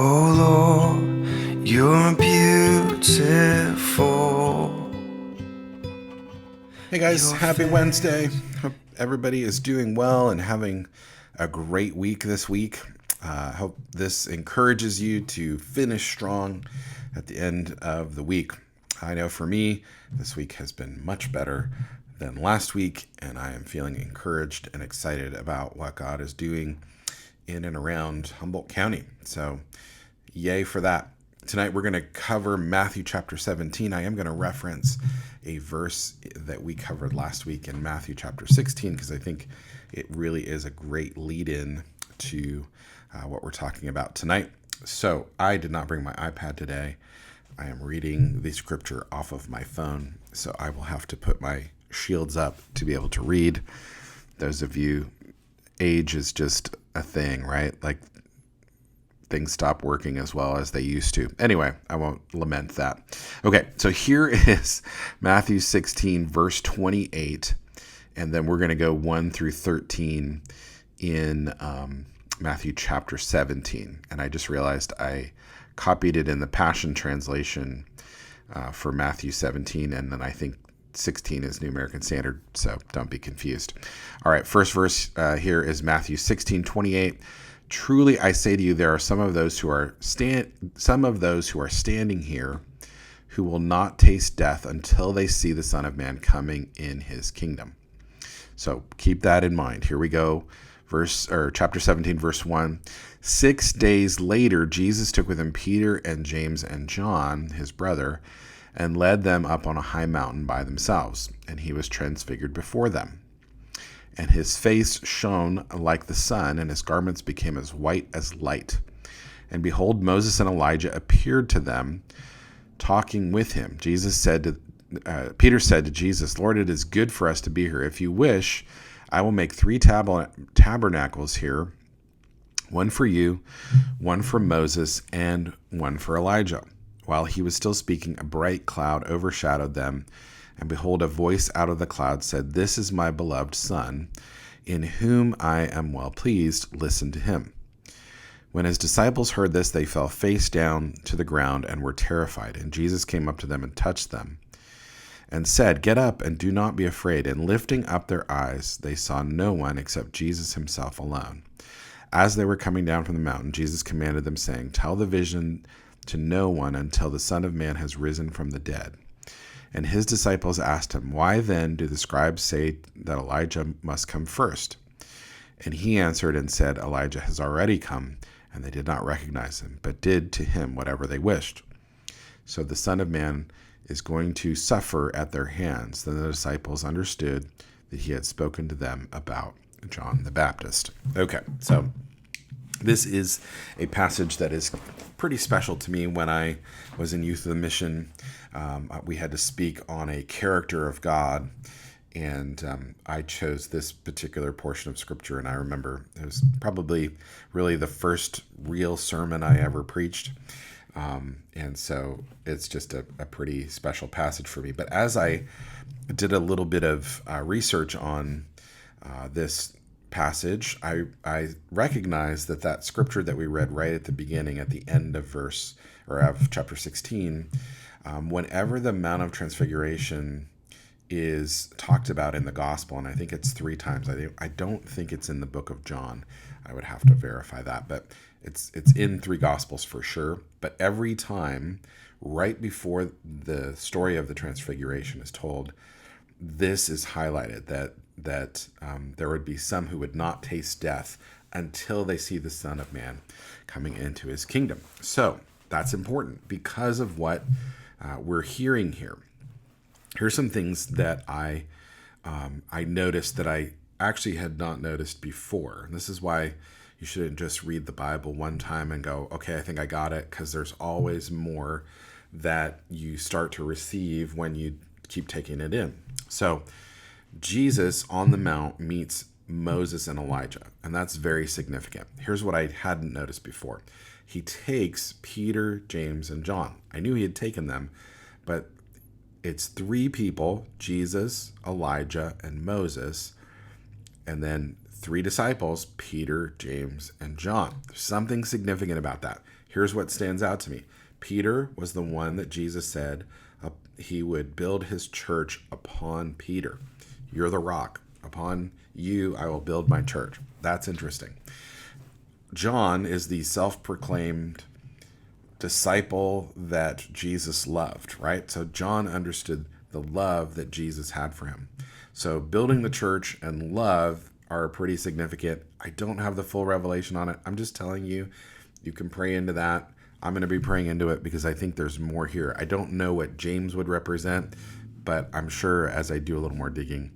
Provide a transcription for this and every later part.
Oh Lord, you're beautiful. Hey guys, Your happy Wednesday. face. Hope everybody is doing well and having a great week this week. Hope this encourages you to finish strong at the end of the week. I know for me, this week has been much better than last week, and I am feeling encouraged and excited about what God is doing in and around Humboldt County. So, yay for that. Tonight we're going to cover Matthew chapter 17. I am going to reference a verse that we covered last week in Matthew chapter 16 because I think it really is a great lead-in to what we're talking about tonight. So I did not bring my iPad today. I am reading the scripture off of my phone, so I will have to put my shields up to be able to read. Those of you, age is just a thing, right? Like, things stop working as well as they used to. Anyway, I won't lament that. Okay, so here is Matthew 16, verse 28, and then we're going to go 1 through 13 in Matthew chapter 17. And I just realized I copied it in the Passion Translation for Matthew 17, and then I think 16 is New American Standard, so don't be confused. All right, first verse here is Matthew 16:28. Truly I say to you, there are some of those who are standing here who will not taste death until they see the Son of Man coming in his kingdom. So keep that in mind. Here we go. Chapter 17, verse 1. 6 days later, Jesus took with him Peter and James and John, his brother, and led them up on a high mountain by themselves, and he was transfigured before them. And his face shone like the sun, and his garments became as white as light. And behold, Moses and Elijah appeared to them, talking with him. Peter said to Jesus, Lord, it is good for us to be here. If you wish, I will make 3 tabernacles here, one for you, one for Moses, and one for Elijah. While he was still speaking, a bright cloud overshadowed them. And behold, a voice out of the cloud said, This is my beloved Son, in whom I am well pleased. Listen to him. When his disciples heard this, they fell face down to the ground and were terrified. And Jesus came up to them and touched them and said, Get up and do not be afraid. And lifting up their eyes, they saw no one except Jesus himself alone. As they were coming down from the mountain, Jesus commanded them, saying, Tell the vision to no one until the Son of Man has risen from the dead. And his disciples asked him, Why then do the scribes say that Elijah must come first? And he answered and said, Elijah has already come, and they did not recognize him, but did to him whatever they wished. So the Son of Man is going to suffer at their hands. Then the disciples understood that he had spoken to them about John the Baptist. Okay, so this is a passage that is pretty special to me. When I was in Youth of the Mission, we had to speak on a character of God, and I chose this particular portion of Scripture, and I remember it was probably really the first real sermon I ever preached, and so it's just a pretty special passage for me. But as I did a little bit of research on this passage, I recognize that scripture that we read right at the beginning, at the end of chapter 16, whenever the Mount of Transfiguration is talked about in the gospel, and I think it's 3 times. I don't think it's in the book of John. I would have to verify that, but it's in 3 gospels for sure. But every time, right before the story of the Transfiguration is told, this is highlighted, that there would be some who would not taste death until they see the Son of Man coming into his kingdom. So that's important because of what we're hearing here. Here's some things that I noticed that I actually had not noticed before. And this is why you shouldn't just read the Bible one time and go, okay, I think I got it, because there's always more that you start to receive when you keep taking it in. So Jesus on the Mount meets Moses and Elijah, and that's very significant. Here's what I hadn't noticed before. He takes Peter, James, and John. I knew he had taken them, but it's 3 people, Jesus, Elijah, and Moses, and then 3 disciples, Peter, James, and John. There's something significant about that. Here's what stands out to me. Peter was the one that Jesus said he would build his church upon Peter. You're the rock. Upon you, I will build my church. That's interesting. John is the self-proclaimed disciple that Jesus loved, right? So John understood the love that Jesus had for him. So building the church and love are pretty significant. I don't have the full revelation on it. I'm just telling you, you can pray into that. I'm going to be praying into it because I think there's more here. I don't know what James would represent, but I'm sure as I do a little more digging,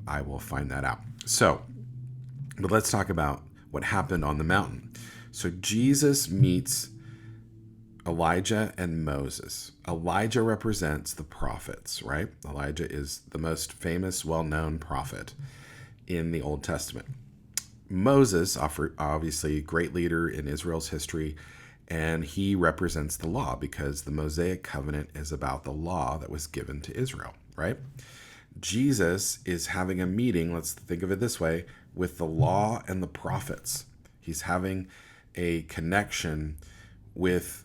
I will find that out. So, but let's talk about what happened on the mountain. So Jesus meets Elijah and Moses. Elijah represents the prophets, right? Elijah is the most famous, well-known prophet in the Old Testament. Moses, obviously, great leader in Israel's history, and he represents the law because the Mosaic covenant is about the law that was given to Israel, right? Jesus is having a meeting, let's think of it this way, with the law and the prophets. He's having a connection with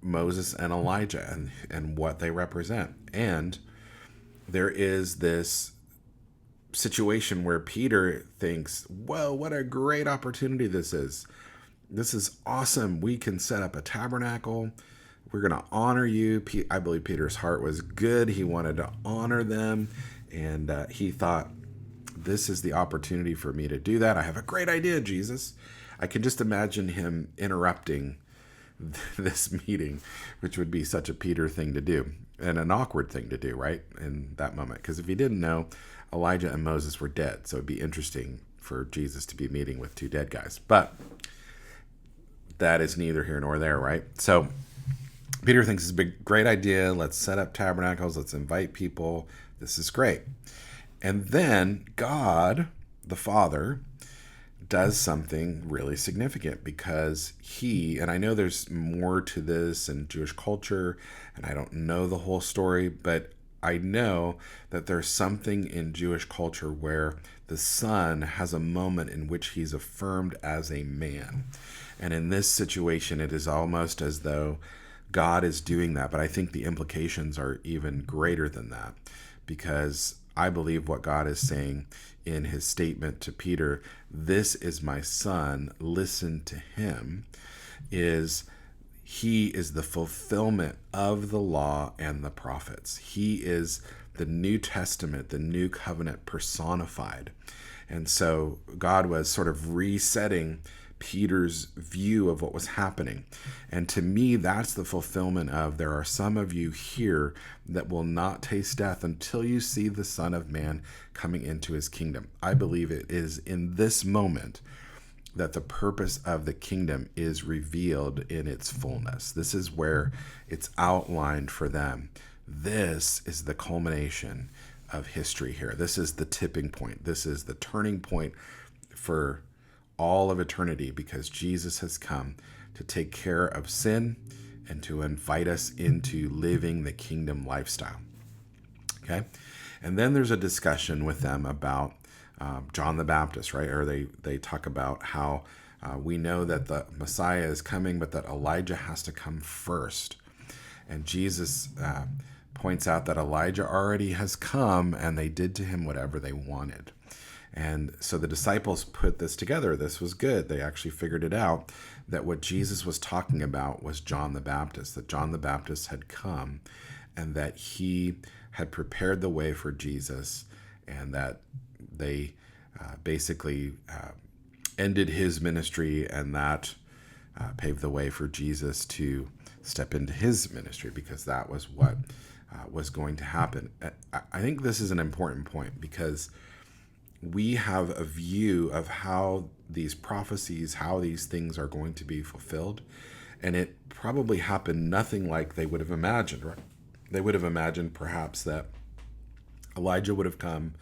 Moses and Elijah and what they represent. And there is this situation where Peter thinks, whoa, what a great opportunity this is. This is awesome. We can set up a tabernacle. We're going to honor you. I believe Peter's heart was good. He wanted to honor them. And he thought, this is the opportunity for me to do that. I have a great idea, Jesus. I can just imagine him interrupting this meeting, which would be such a Peter thing to do and an awkward thing to do, right? In that moment. Because if you didn't know, Elijah and Moses were dead. So it'd be interesting for Jesus to be meeting with two dead guys. But that is neither here nor there, right? So Peter thinks it's a great idea. Let's set up tabernacles. Let's invite people. This is great. And then God, the Father, does something really significant because and I know there's more to this in Jewish culture, and I don't know the whole story, but I know that there's something in Jewish culture where the Son has a moment in which he's affirmed as a man. And in this situation, it is almost as though God is doing that. But I think the implications are even greater than that, because I believe what God is saying in his statement to Peter, this is my son, listen to him, he is the fulfillment of the law and the prophets. He is the New Testament, the new covenant personified. And so God was sort of resetting Peter's view of what was happening. And to me, that's the fulfillment of, there are some of you here that will not taste death until you see the Son of Man coming into his kingdom. I believe it is in this moment that the purpose of the kingdom is revealed in its fullness. This is where it's outlined for them. This is the culmination of history here. This is the tipping point. This is the turning point for all of eternity, because Jesus has come to take care of sin and to invite us into living the kingdom lifestyle. Okay? And then there's a discussion with them about John the Baptist, right? Or they talk about how we know that the Messiah is coming, but that Elijah has to come first. And Jesus points out that Elijah already has come, and they did to him whatever they wanted. And so the disciples put this together. This was good. They actually figured it out, that what Jesus was talking about was John the Baptist, that John the Baptist had come and that he had prepared the way for Jesus, and that they basically ended his ministry, and that paved the way for Jesus to step into his ministry, because that was what was going to happen. I think this is an important point, because we have a view of how these prophecies, how these things are going to be fulfilled, and it probably happened nothing like they would have imagined, right? They would have imagined perhaps that Elijah would have come,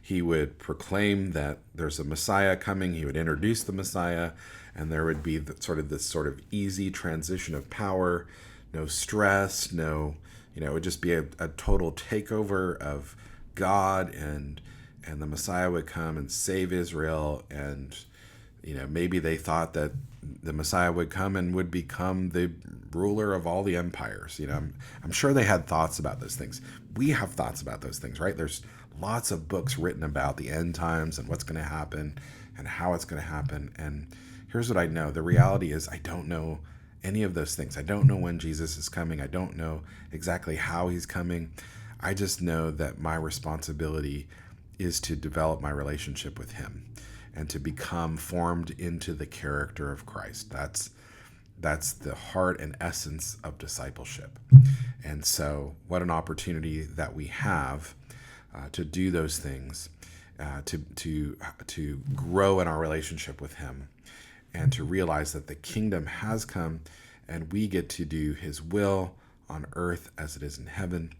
he would proclaim that there's a Messiah coming, he would introduce the Messiah, and there would be this sort of easy transition of power, no stress, it would just be a total takeover of God, and the Messiah would come and save Israel. And maybe they thought that the Messiah would come and would become the ruler of all the empires. I'm sure they had thoughts about those things. We have thoughts about those things, right? There's lots of books written about the end times and what's going to happen and how it's going to happen. And here's what I know. The reality is I don't know any of those things. I don't know when Jesus is coming. I don't know exactly how he's coming. I just know that my responsibility is to develop my relationship with him and to become formed into the character of Christ. That's the heart and essence of discipleship. And so what an opportunity that we have to do those things, to grow in our relationship with him, and to realize that the kingdom has come and we get to do his will on earth as it is in heaven.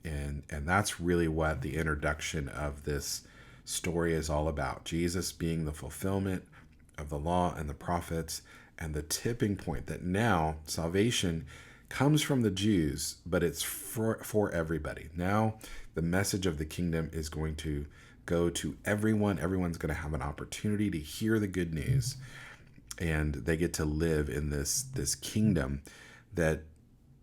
And that's really what the introduction of this story is all about. Jesus being the fulfillment of the law and the prophets, and the tipping point that now salvation comes from the Jews, but it's for everybody. Now the message of the kingdom is going to go to everyone. Everyone's going to have an opportunity to hear the good news, and they get to live in this kingdom. That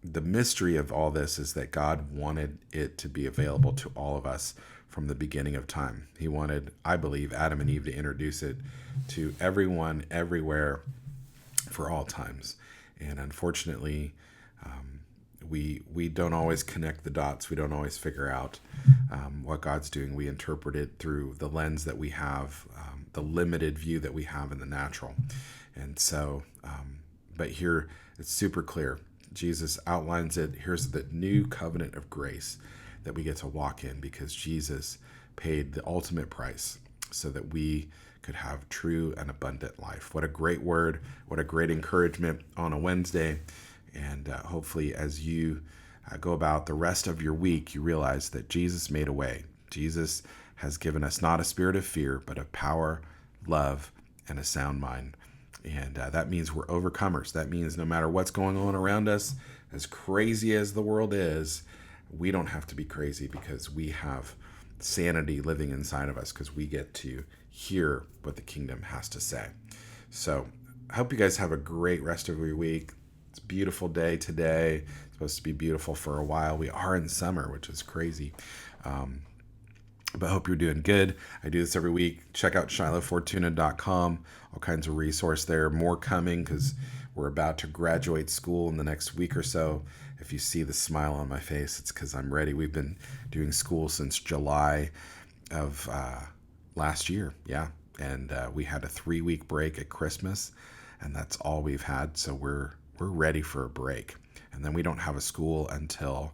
the mystery of all this is that God wanted it to be available to all of us from the beginning of time. He wanted, I believe, Adam and Eve to introduce it to everyone, everywhere, for all times. And unfortunately, we don't always connect the dots. We don't always figure out what God's doing. We interpret it through the lens that we have, the limited view that we have in the natural. And so, but here it's super clear. Jesus outlines it. Here's the new covenant of grace that we get to walk in because Jesus paid the ultimate price so that we could have true and abundant life. What a great word. What a great encouragement on a Wednesday. And hopefully as you go about the rest of your week, you realize that Jesus made a way. Jesus has given us not a spirit of fear, but of power, love, and a sound mind. And that means we're overcomers. That means no matter what's going on around us, as crazy as the world is, we don't have to be crazy because we have sanity living inside of us because we get to hear what the kingdom has to say. So I hope you guys have a great rest of your week. It's a beautiful day today. It's supposed to be beautiful for a while. We are in summer, which is crazy. But I hope you're doing good. I do this every week. Check out shilohfortuna.com. All kinds of resource there. More coming because we're about to graduate school in the next week or so. If you see the smile on my face, it's because I'm ready. We've been doing school since July of last year. Yeah. And we had a 3-week break at Christmas, and that's all we've had. So we're ready for a break. And then we don't have a school until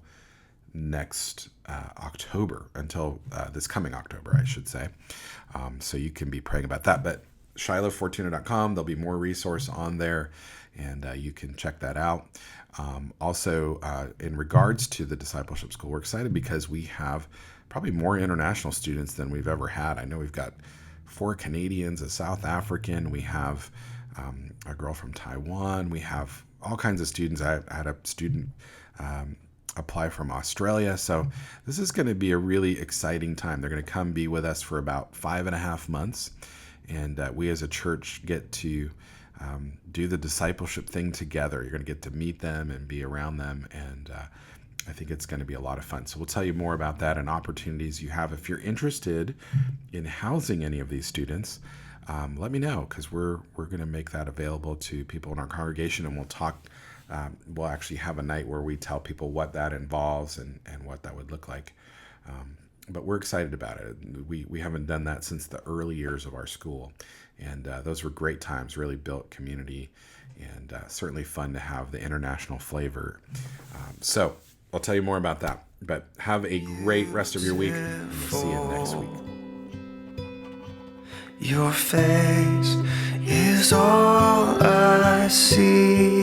next October, until this coming October, I should say. So you can be praying about that. But shilohfortuna.com, there'll be more resource on there, and you can check that out. Also, in regards to the Discipleship School, we're excited because we have probably more international students than we've ever had. I know we've got 4 Canadians, a South African. We have a girl from Taiwan. We have all kinds of students. I had a student apply from Australia. So this is going to be a really exciting time. They're going to come be with us for about 5.5 months. And we as a church get to do the discipleship thing together. You're going to get to meet them and be around them. And I think it's going to be a lot of fun. So we'll tell you more about that and opportunities you have. If you're interested in housing any of these students, let me know, because we're going to make that available to people in our congregation, and we'll talk. We'll actually have a night where we tell people what that involves and what that would look like. But we're excited about it. We haven't done that since the early years of our school. And those were great times, really built community, and certainly fun to have the international flavor. So I'll tell you more about that. But have a great rest of your week, and we'll see you next week. Your face is all I see.